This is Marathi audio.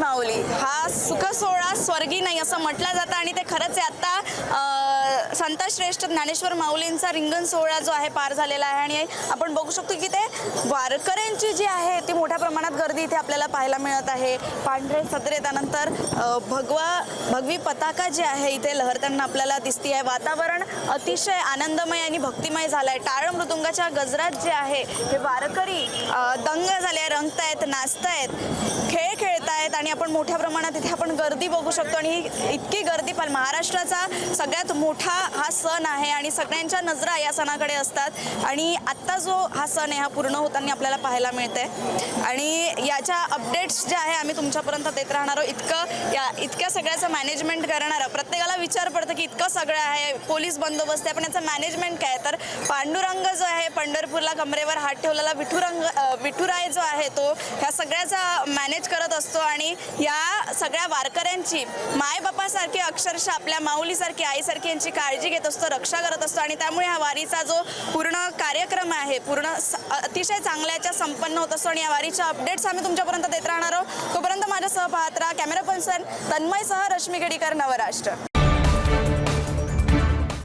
माऊली हा सुख सोहळा स्वर्गी नाही असं म्हटलं जातं आणि ते खरंच आहे। आता संतश्रेष्ठ ज्ञानेश्वर माऊलींचा रिंगण सोहळा जो आहे पार झालेला आहे आणि आपण बघू शकतो की ते वारकऱ्यांची जी आहे ती मोठ्या प्रमाणात गर्दी इथे आपल्याला पाहायला मिळत आहे। पांढरे सदरे त्यानंतर भगवी पताका जी आहे इथे लहरताना आपल्याला दिसते आहे। वातावरण अतिशय आनंदमय आणि भक्तिमय झालं आहे। टाळ मृदुंगाच्या गजरात जे आहे हे वारकरी दंग झाले, रंगतायत, नाचतायत, खेळ खेळतायत आणि आपण मोठ्या प्रमाणात इथे आपण गर्दी बघू शकतो आणि इतकी गर्दी पण महाराष्ट्राचा सगळ्यात मोठा हा सण आहे आणि सगळ्यांच्या नजरा या सणाकडे असतात आणि आत्ता जो हा सण आहे हा पूर्ण होताना आपल्याला पाहायला मिळते आणि याच्या अपडेट्स जे आहे आम्ही तुमच्यापर्यंत देत राहणार आहोत। इतक्या सगळ्याचं मॅनेजमेंट करणारं प्रत्येकाला विचार पडतं की इतकं सगळं आहे, पोलीस बंदोबस्त आहे, पण याचं मॅनेजमेंट काय? तर पांडुरंग जो आहे पंढरपूरला कमरेवर हात ठेवलेला विठुराय जो आहे तो ह्या सगळ्याचा मॅनेज करत असतो आणि या सगळ्या वारकऱ्यांची मायबापासारखी अक्षरशः आपल्या माऊलीसारखी आईसारखी यांची काळजी घेत असतो, रक्षा करत असतो आणि त्यामुळे हा वारीचा जो पूर्ण कार्यक्रम आहे पूर्ण अतिशय चांगल्याच्या संपन्न होत असतो आणि या वारीच्या अपडेट्स आम्ही तुमच्यापर्यंत देत राहणार आहोत। तोपर्यंत माझ्यासह पाहत राहा। कॅमेरा पर्सन तन्मयसह रश्मी गडीकर, नवराष्ट्र।